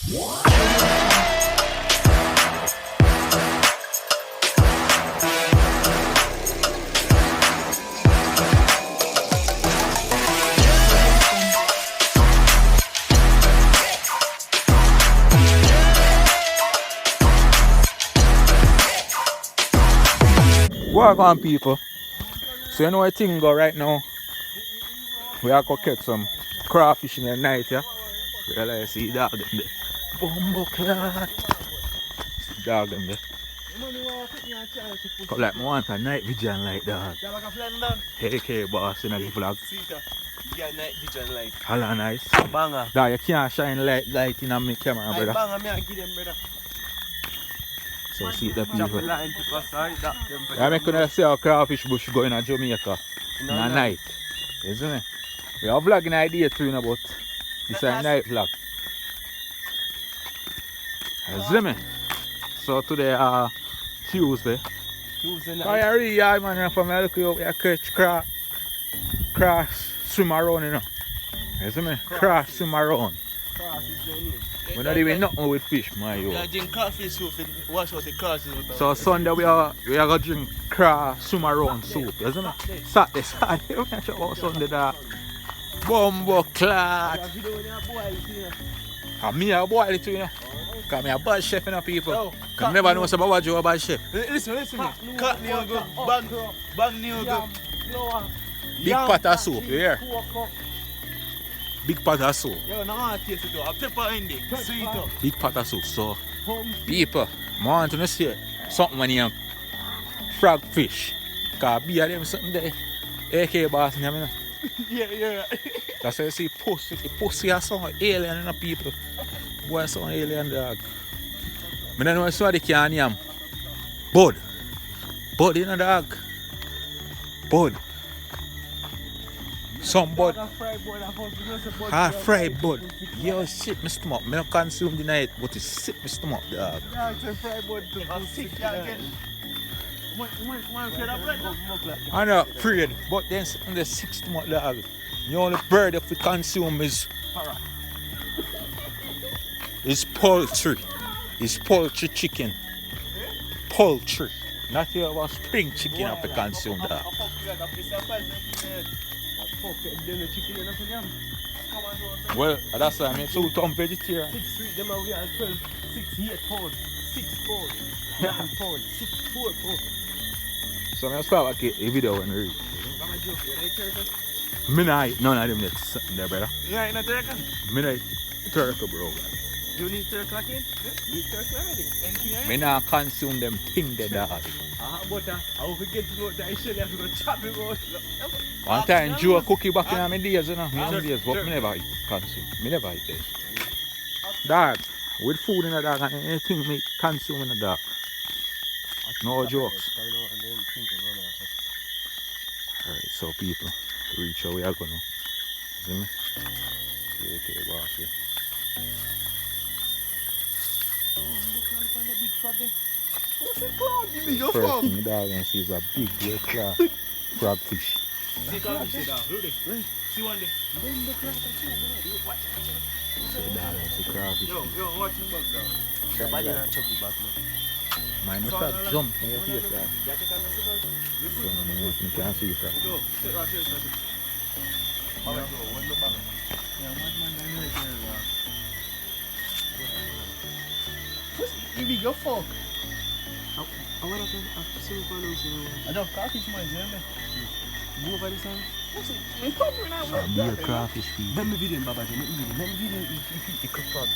Work on, people. So you know what thing go right now? We are going to catch some crawfish in the night, yeah? Realize see dog them there. Bumbo clot. See dog them there. Come like I want a night vision like that. AK boss in the vlog. Yeah, night vision light. Hello, nice. Banger. Dog, you can't shine light in my camera, brother. Banger, me I give them, brother. So see the people. Yeah, I'm going to see how crawfish bush going in Jamaica in the night. You see me? We are vlogging idea too, but it's a night vlog. You see me? So today Tuesday. Tuesday So I really man from I look out, I catch cross swim around, you know. You see me? Cross swim around. Cross is the name. We're not even nothing with fish, my yo. We are drinking crawfish soup and wash out the crosses with So Sunday we are gonna drink swim around soup, you see me? Saturday, we can check out Sunday that bumbo clot. And me a boil it too, you know. Because I'm a bad chef, you know, people. I never know about what you're a bad chef. Listen. Cut new go, bang new go. Big pot of soup, you hear? Big pot of soup. Yo, now I taste it though. A pepper in there. Sweet up. Big pot of soup. So, people, I want to see something when you frog fish. Because be a them something there. AK boss, you know. Yeah. That's why you see pussy. The pussy are some alien, you know, people. Boy, some alien dog. I don't know what they can name. Bud, you know, dog. Bud. Some bud. Fried bud. Yo, shit, my stomach. I don't consume the night, but it's sick, my stomach, dog. Yeah, it's a fried bud too. Sick, yeah. I'm not afraid, but then in the sixth month, dog, the only bird that we consume is poultry. It's poultry chicken. Poultry. Not here about spring chicken that we consume, dog. Well, that's why I'm so dumb vegetarian. 6 weeks, them are we are 12, 6, 8 pounds, 6 pounds, 9 pounds, 6, 4 pounds. So I'm start like a video when we read. Me not eat none of them that's sitting there, brother. You ain't not turkey? Me not eat turkey, bro. You need turkey again? Need turkey already? Me not consume them thing there, dog. But I will forget to know that I have to go chop it out. One time Joe cookie back in my days, you know, young days, but me never eat consume. Me never eat this. Dog, with food in the dog and anything me consume in the dog. No jokes. Alright, so people, reach where we are going now. See me? Okay, boss here. What's the cloud? Give me your First phone. thing the dog and see is a big red frog fish. See crawfish there. Look there. See one there. So the dog and see crawfish. Yo, watch him back there. Somebody not chop you back, man. Mine must have jumped in your face, dog. So I can't see it. Go, sit right here, sit. How it go? One look back. Yeah, one man down there. Give me your fork. I want to see if I lose. I don't crawfish my jam. Move over this one. What's it? I'm covering out. Some crawfish feed. Let me video, Baba. Let me video. You could frog.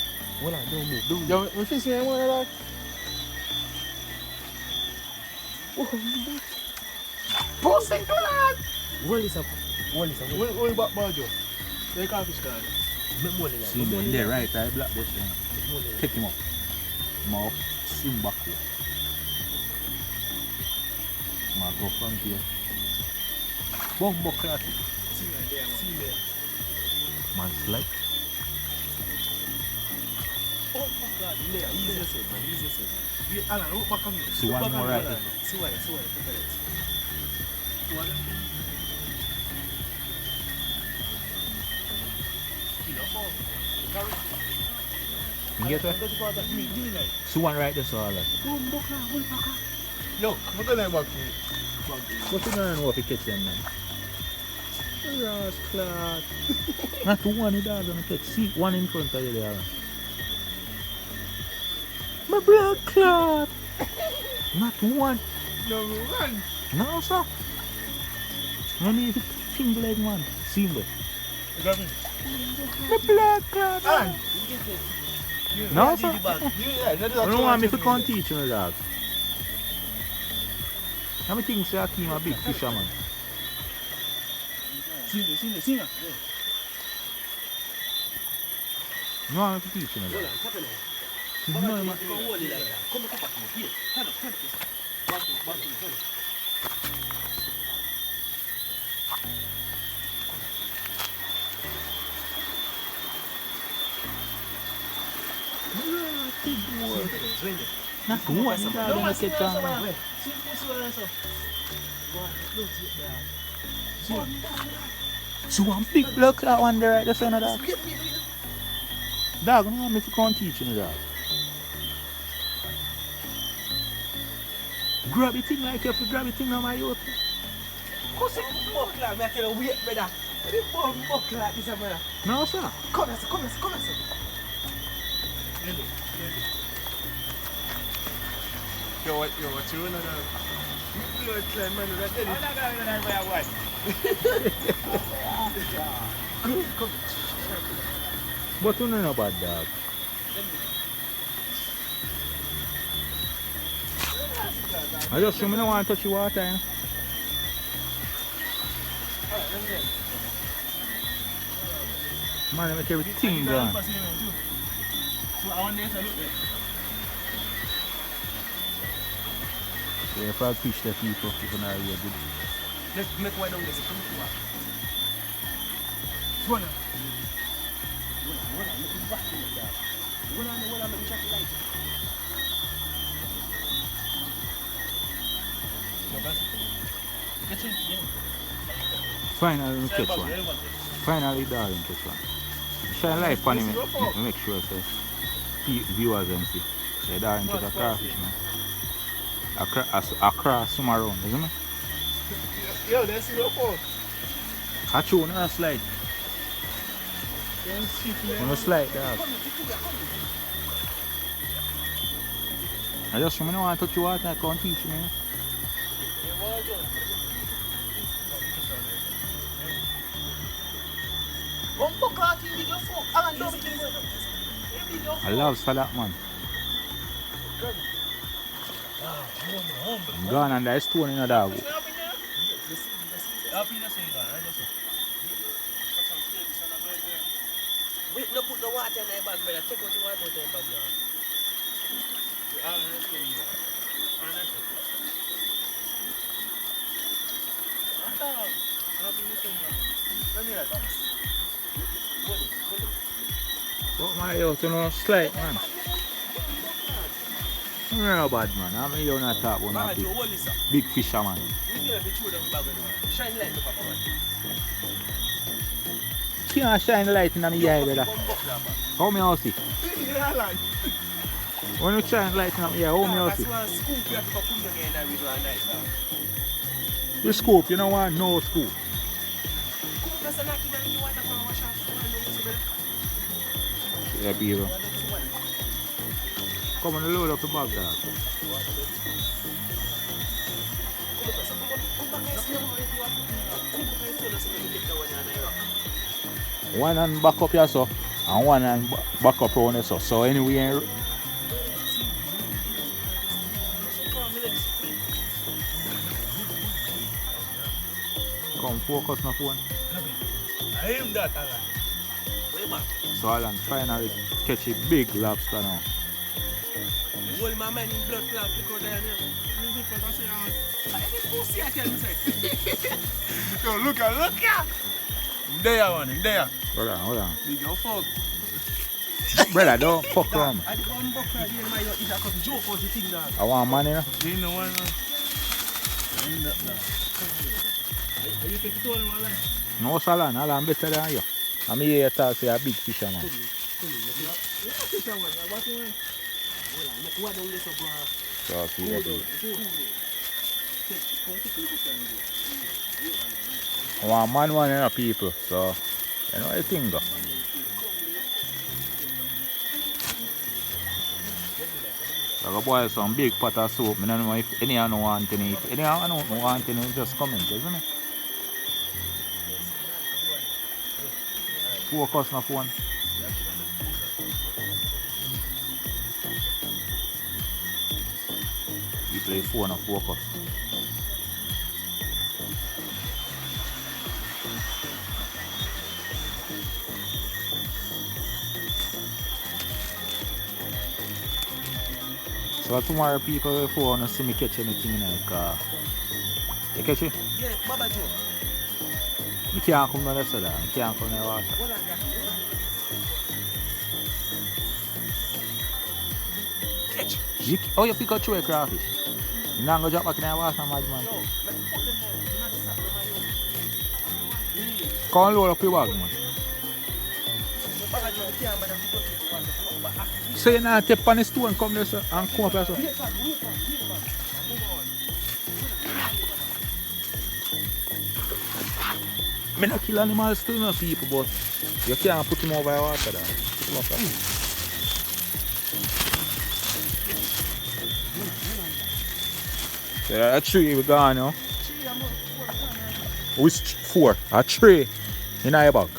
Well, I don't move. Yo, when fish in one of that. Boss ain't doing that. What is up? What about Bajo? The crawfish card. See them there, right? I black this thing. Pick him up. Mouth, swim back here. I'll go from here. Bumbo crack. See there. Man slide. Oh my God. Yeah, easy as it, man. Easy as it. Wait, Alan, look back on me. See one more right there. See what? Prepare it. What? You know, You get it? So one right there, so all that. Yo, I'm gonna back to But you don't know if you catch them, man. Rascal. Not one in dog gonna catch. See one in front of you there. My blood clot. Not one. No, run. No, sir. No need to finger leg, man. See him there. You got me? My blood clot. Ah. No, sir. Yeah, You don't want me to come teach you, dog. How many things say I keep a big fisherman? See ya. No, I'm to teach you, dog. No, man. Not one dog gonna catch on. So one big block that one there right there, son of dog. Dog, no want me to come teach you, dog. Grab the thing like you have to grab the thing on my youth. Cause it buck like me, I tell you, wait, brother. It buck like this, brother. No, sir. Come here, sir. Yo, what you doing now? You are trying, man. That's it. Come. But you know about dog. I just don't want to touch the water, eh? Man, I make everything gone. So I want this to look there. Yeah, if I fish the people, people are really good. Let's make one down there. Come to work. Hold on. Hold on, let me check the light. Finally, we catch one. Finally, darling, catch one. Shine light on him, make sure so viewers can see. So, darling, catch a crawfish, man. Across some around, isn't it? Yo, that's your fault. Catch you, no slide. No slide, dog. I just don't want to touch you water, I can't teach you, man. I love salad, man. Gone and there's stone in the dog. Wait, no put the water in the bag, brother. Take out the water out of the bag, What my yo to no slide, man. You're bad, man. I'm here on top one of big fisherman. Can't shine light in my eye, brother. How me house it? When you shine light in my eye, how me house it? The scoop, you don't want no scoop. Yeah, people. Come on, load up the bag, dog. One hand back up here, so, and one hand back up around here, so. So anyway, come focus my phone. I am that, Alan. Way back. So Alan finally catch a big lobster now. Hold my man in blood clot, look out there. Any pussy I tell you, say. Yo, look here. There, man, there. Hold on. Big your fuck. Brother, don't fuck around. I want buck right here, man. It's a couple joke out the thing, dog. I want money, no? You know one, man. End up, dog. Are you taking two of them, Alan? No, Alan better than you. I'm here to say a big fisherman. So feed the people. One man, one in people, so you know what I think though. So I go boil some big pot of soup. I don't know if anyone want any. If anyone don't want any, just comment, isn't it? Focus on phone. You play phone and focus. So tomorrow people if you want to see me catch anything in the car. You catch it? Yeah, Baba Joe. You can't come down the side, you can't come down the water. Catch. Oh, you pick up two crawfish. You're not going to drop back in the water, man. Come and load up your bag, man. So you not tap on the stone and come there sir, and come up here, sir. I don't kill animals still, no people, but you can't put them over the water. Put them up there. So that tree we gone now. Which 4? A tree in your back.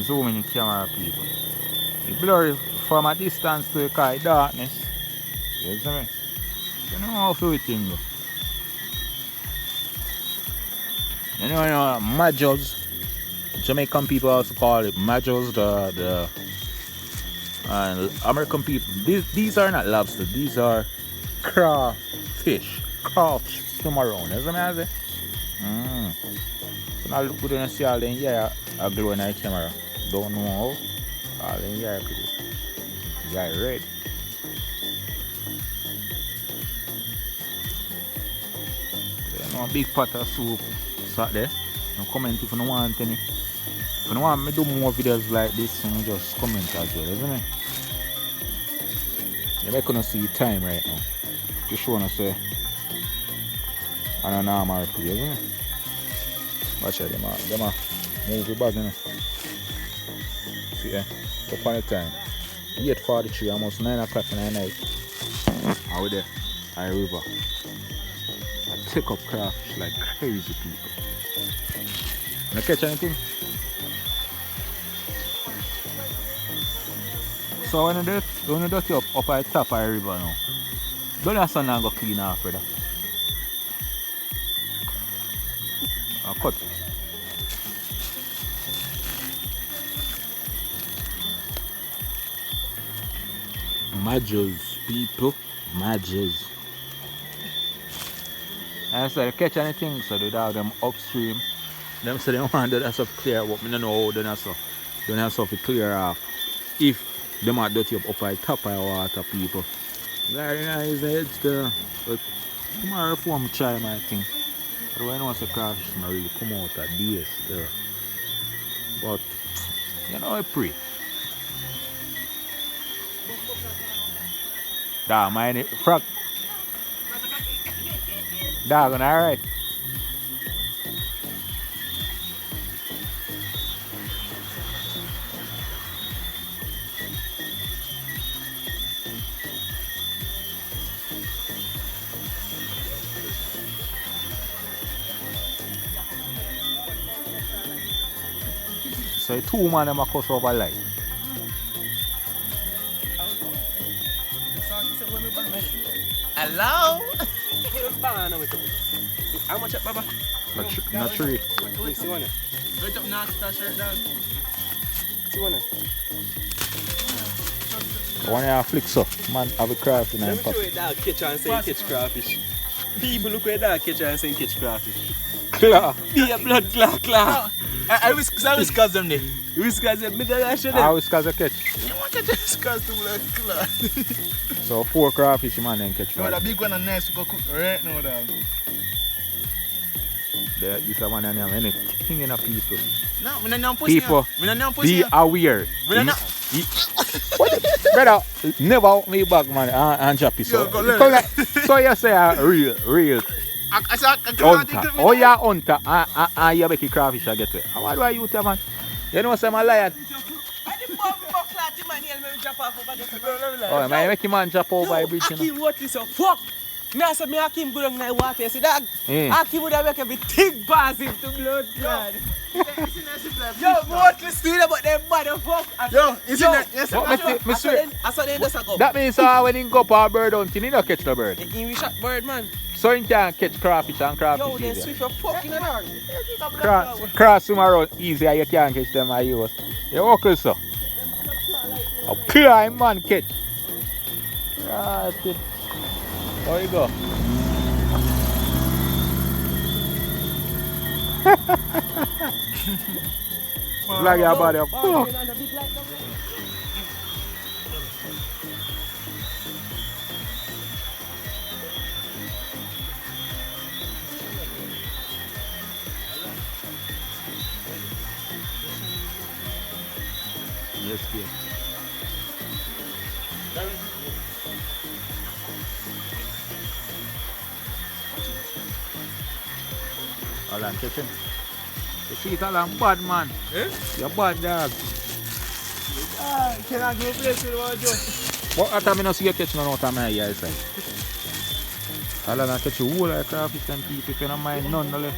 Zoom in the camera, people. It blurry from a distance to the car darkness. You see me? You know how to do it in you. You know, majors. Jamaican people also call it majors. The American people. These are not lobster. These are crawfish. Crawfish from around. You see me? I say? So now look good and see all them here are glowing on the camera. Don't know how. All them here are pretty. Yeah, red. You know, a big pot of soup sat there. Now comment if you don't want any. If you don't want me to do more videos like this, you just comment as well, isn't it? You're not gonna see time right now. Just wanna say on a normal play, isn't it? Watch out, them move the bag, you know. See, up on the time. 8:43, almost 9 o'clock in the night. Out there, I river. I take up crawfish like crazy people. You catch anything? So when you dirty up at the top of the river now, don't that sun go clean off, brother. I'll cut. Majors, people, majors. And so they catch anything, so they dog them upstream. Them say they want that stuff clear, but I don't know how they have stuff to clear off. If they might dirty up at the top of the water, people. Very nice heads there. But tomorrow if I'm try my thing. But when I know the crawfish not really come out at days there. But you know I pray. Dog, mind frog. Dog, alright. So 2 man them a cuss over life. Hello? How much up, Baba? Not 3. See one. Right up now, S.H.A.R.E down. See one. One of flicks up, man, have a craft in Let me pot. show you dog catch and say catch crawfish. People look where dog catch and say catch crawfish. Claw. Be a blood claw. I whiskers them there. Whiskers them, me tell you should How whiskers a catch? You want to just whiskers to like class. So 4 crawfish man then catch No, 5. the big one and nice to go cook right now, dog. This one and anything in a people. No, me not pussy. People, Me not pussy. be aware. Me not. Brother, never out me back, man, and Jappy. So, Yo, go learn. so you say a real I said, hunter. Oh, you're hunter, and you make a crawfish and get it. What do you tell, man? You know, some lion. Oh, man, you make him man jump over a bridge. Akim what this up? Fuck! Me I said me Akim go down in the water. You see that? Yeah. Akim would have make everything pass him to blood blood. Yo, Yo, what this doing about them motherfucker? Yo, isn't it? Yes, What, me swear. I saw them just go. That means when he go up a bird hunting, he don't catch the bird. He we shot bird man. So he can catch crawfish and Yo, crawfish. they easier. switch your fucking dog. Cross them around easier, you can't catch them at you. You walk so. A climb man catch. Ah, shit. How you go? Flag your body up. Fuck. Yes, yes. Alan, kitchen. You see it, Alan, bad man. Eh? You're bad dog. Can I go play with you, Joe? What time I don't see you catch none out of my eye, I say. Alan, I catch you whole like crawfish and people if you don't mind none, no left.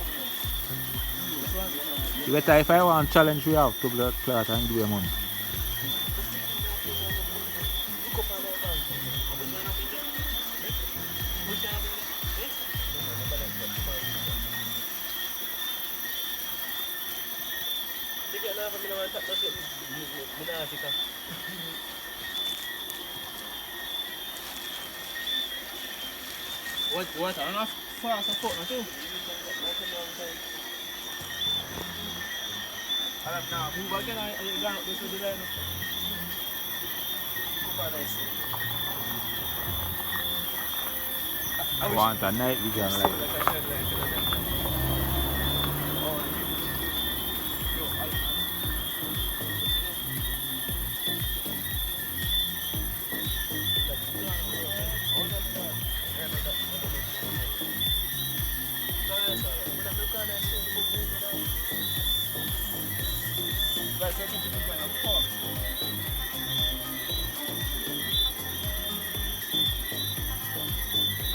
You better if I want challenge we have to blood clot and give you money. What? I don't know fast and fuck, too. Now, move again, I got up this with the line. I want a night vision like that.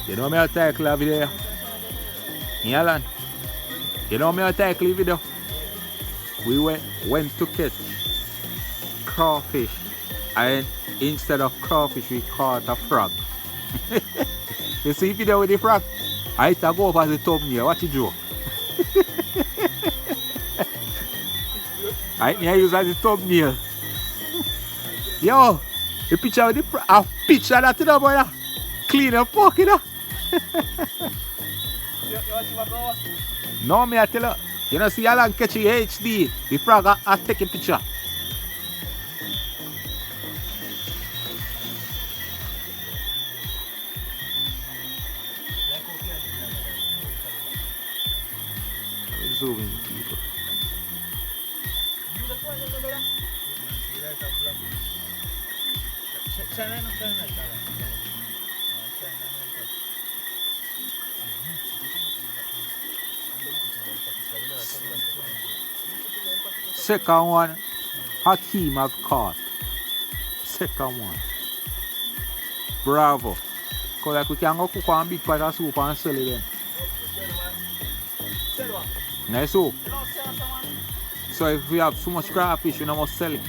You know me a title a video? Yeah, Alan. You know me a title video? We went to catch crawfish and instead of crawfish we caught a frog. You see video with the frog? I used to go over the thumbnail. What you do? I use as the thumbnail. Yo, the picture with the frog. A picture that you know, boy. Clean up, fuck, you know. No, me I tell you. You know, see Alan catching HD. The frog I take a picture. Zooming people. Second one, Hakeem have caught. Second one. Bravo. Because like we can go cook one big pot of soup and sell it then. Nice soup. So if we have so much crawfish, we don't must sell it.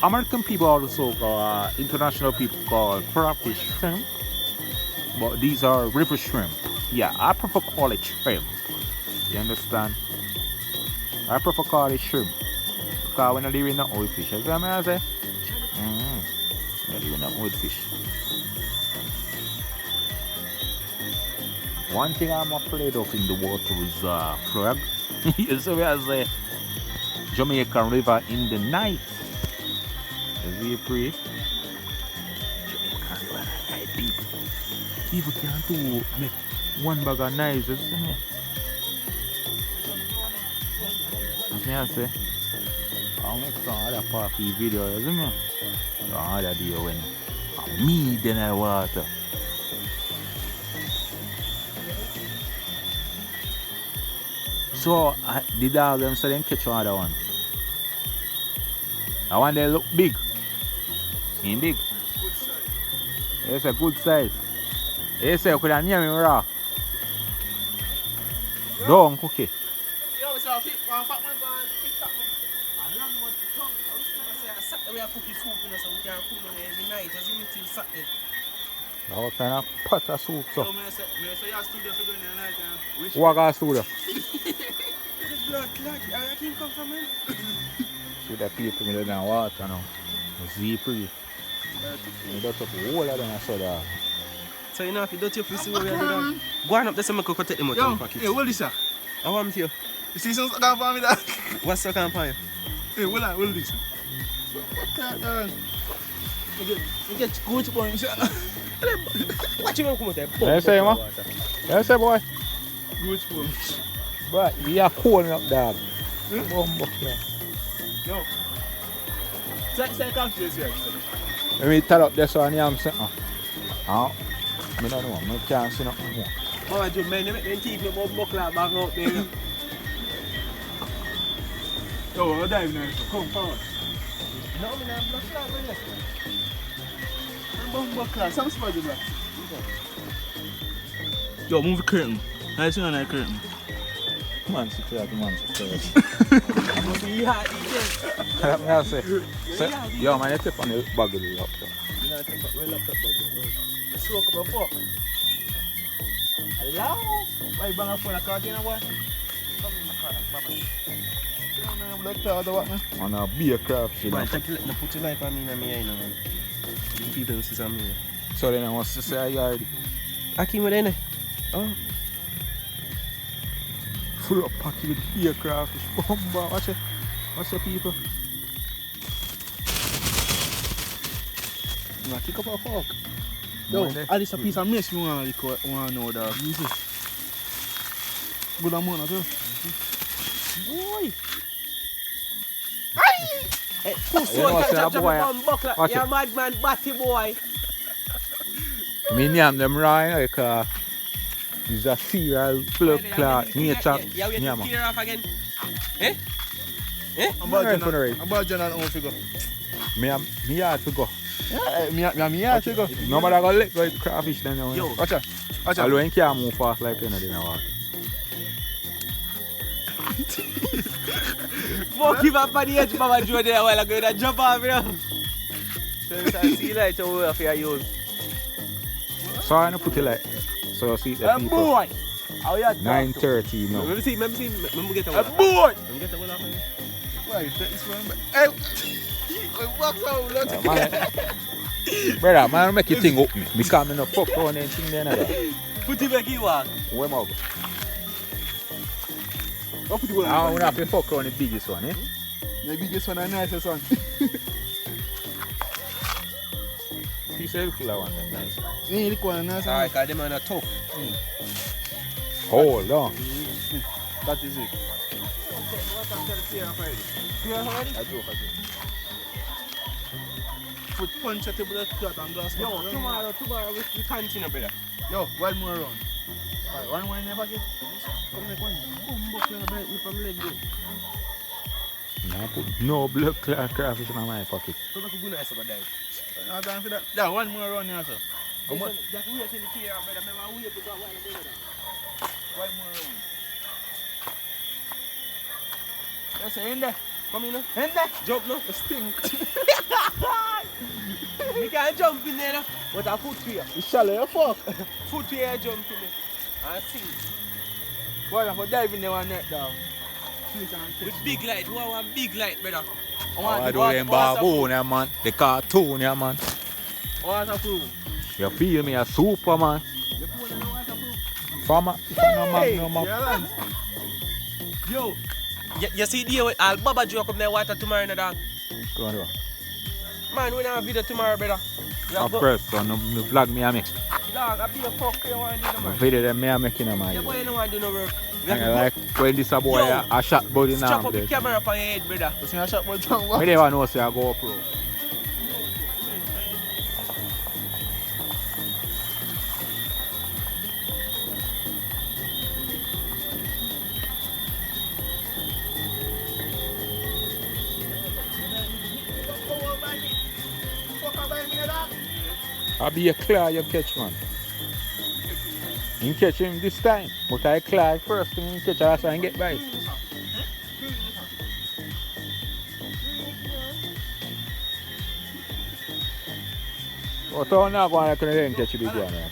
American people also call, international people call crawfish shrimp. But these are river shrimp. Yeah, I prefer call it shrimp. You understand? I prefer call it shrimp. Because we're not living in the old fish. You see what I say? We're living in the old fish. One thing I'm afraid of in the water is frog. You see as a Jamaican river in the night. Is he free? Jamaican river at night, people. People can't do make one bag of knives, you see me? As me I say, I'll make some other party video, you see me? The other day when me in the water. So the dog them so them catch another one. I want they look big. In big. It's a good size. It's a could have name him raw. Don't cook it. We have cookie soup in us so we can cook on every night. As you till Saturday. What kind of pot of soup so? So, I say you studio for going in the night. What got studio? The blood clot. I can't come from him. See the people in the water now. Z3. You don't have a whole of them I saw that. So you know if you don't take see what we are doing. Go on up there so I can take them out of the pocket. Hey, what is that? I want to you. You see something come for me that? What's the campaign? Hey, what is this? You get good points. Watch him come out there. Yes, say, man. Yes, say, boy. Good points. But we are calling up dog. Bumbo, yeah. Yo. Say crawfish here. Let me tell up this one here, I'm saying. I don't know, I can't see nothing more. Oh, you man, them teeth no more buckle back out there. Yo, we're diving now. Come forward. No, I'm not flat on this. I'm buckle. Some spider black. Yo, move the curtain. I see on that curtain. Man, sit here, man, sit here. I'm going to be hard again. I say, yo, man, you take on the bag of the laptop. You know, take up my laptop bag. Stroke up a fork. Hello? Why you bang a phone a car again, boy? Come in the car, mama. Black powder, what, man? On a beer craft, you know. Man, put your life on me and me, you know, man. You people see some me. So then I want to say I already. I came with any. Oh. Full up packet with beer crawfish. Bumba, watch it. Watch the people. Now kick up a fork. Yo, at least a piece of mesh you want to know that. You see? Good amount as well. Boy! Hey, pussy, you catch up on buckler. You're a madman, batty boy. Me name them right because it's a serial blood clot nature. Yeah, we have to clear off again. Eh? Eh? I'm about John and own figure. Me hard to go. Yeah, me hard to go. Nobody gonna let go with crawfish then. Yo. Watch out. Watch out. Although you can't move fast like you know they know. Fuck him up on the edge, Mama Joe there while I'm going to jump off here. So I see like how we have to use. So I put it like so you see the people. Boy! How you 9:30 you know. Let me see, let me get a boy! Let me get a one off of you. Why you take this one? Hey! What's up, Brother, man make you thing up me. Because I'm not fuck around and thing there. Put it back in one. Where am I? I want to have to fuck around the biggest one, eh? The biggest one and the nicest one. Piece of full of one, nice. Yeah, the one and nice one. Alright, because them are tough. Hold on. That is it. I do. Put punch at the blood clot and glass. Yo, tomorrow we continue, brother. Yo, one more round. Alright, one more never get. Come like one. Boom, buck you bite me from leg, dude. I put no blood clot crawfish in my pocket. So that's a good nice about that. No time for that. Yeah, one more round here, sir. Just wait till the clear up, brother. Remember, wait to go while I'm doing that. One more round. Yes, in there. Come in, no? In there. Jump, no? Stink. We can't jump in there, no? But I foot here. You shallow your fuck. Foot here, jump in there. And sing. Boy, I'm diving there one net down. With big light. We want big light, brother. I do them baboon, yeah, man. The cartoon, yeah, man. Waterproof. You feel me, a superman. You put it in waterproof. Farmer, magnum up. Yo, you see the way all Baba Joe come there water tomorrow in the dog. Go on, do. Man, we have a video tomorrow, brother. Of course, so no vlog me I make. Dog, I be a fuck you want to do no The man. video them me I make in my Yeah, boy, you don't want to do no work. I like when this a boy Yo, a shot body now. Strap up the camera up on your head, brother. You see a shot boy down what? Me never know say I go pro. I be a claw you catch man. You catch him this time, but I claw first thing you catch us and get by. But how now go and I catch a big one? Man?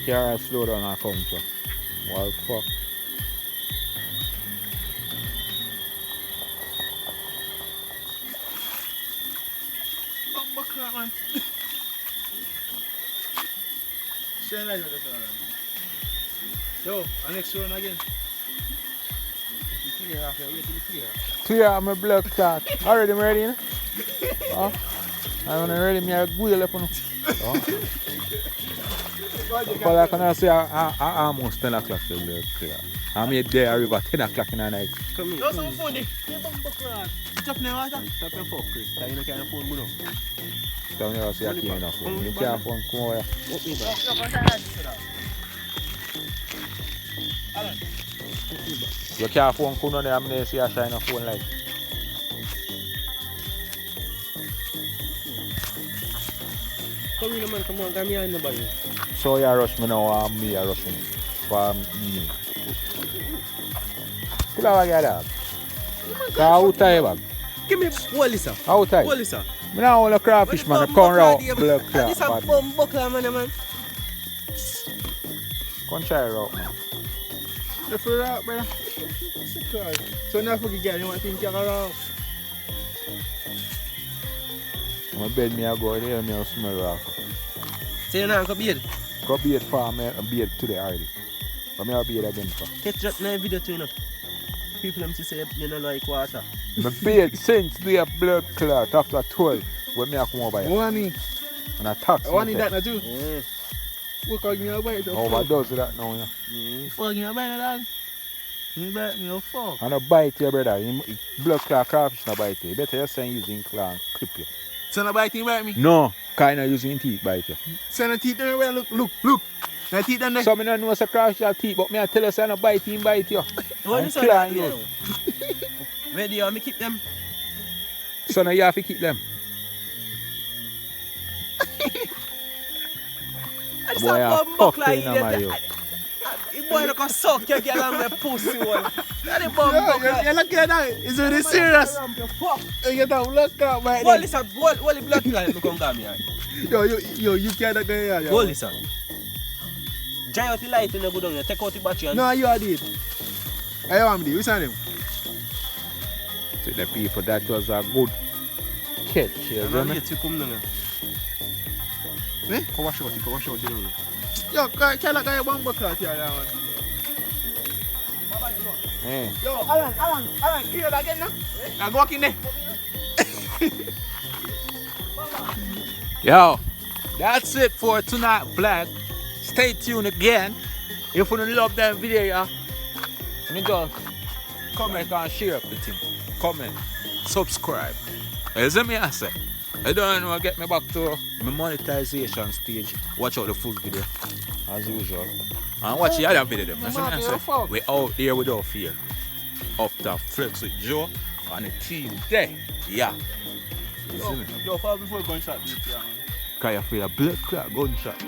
Can't slow down and come to. What the fuck? Yo, our next run again. Clear my blood clot. Already ready, you know? Oh, I'm ready, me a wheel up on. Oh. But I can say I almost 10 o'clock to blood clear. I'm here there river 10 o'clock in the night. Come here. Yo, some phone there. Chop in the water. Stop your fuck, Chris. You don't carry phone, no. Tell me how say I can't enough phone. You can't phone, come over here. Open me back. You can't phone, come on there, I'm going to see a shine a phone light. Come here, man. Come on. Come here, nobody. So you rush me now and me a rushing for me. Pull out your dog. How tight bag? Give me what is that? How tight? What is that? I don't want a crawfish man, I come round blood clot. This a bomb buckler, man. Come try it out, man. You feel that, brother? So now forget girl, you want to think you're around. My bed me I go there and I smell rough. So you know, come here. Go beard for me and beard today already. But me a beard again for. Take drop in video too, you know. People them say you don't like water. My beard since they have blood clot after 12 when me I come over here. One And I tax in that now too. Yeah. Fuck out me a bite. Overdose with that now, yeah. Fuck me a bite, dog. You bite me a fuck. And a bite your brother. Blood clot crawfish no bite you. Better you send using claw and clip you. So no bite him bite me? No, kind of using teeth bite you. So no teeth everywhere, look. The teeth down there. So I don't know say crawfish have teeth, but me I tell you say no bite him bite you. What And is claw that? and use. Where do you want me keep them? So now you have to keep them. I just Boy, have I one fuck buckler in my you. You boy look a suck your girl and my pussy one. That is bomb Yo, buckler. you're looking at that. It's really serious. You get that blood clot right What there. is that? What the blood clot me come come here? Yo, you can't go here. Hold this on. Dry out the light and you go down here. Take out the battery and... No, you are dead. I want me. Which one them? To the people, that was a good catch. You know me? to come down. Eh? Go wash out it down. Yo, can't like a bomb clot here, man. Eh. Yo, Alan, clear that again now. I go walk in there. Yo, that's it for tonight vlog. Stay tuned again. If you love that video, yeah, you just comment and share up the thing. Comment, subscribe. As me I say, I don't know get me back to my monetization stage. Watch out the full video, as usual. And watch the other video. That's what I say. We out there without fear. Up the flex with Joe and the team there. Yeah. You see me? Yo, far before gunshot beat, yeah. Cause you feel a blood clot gunshot.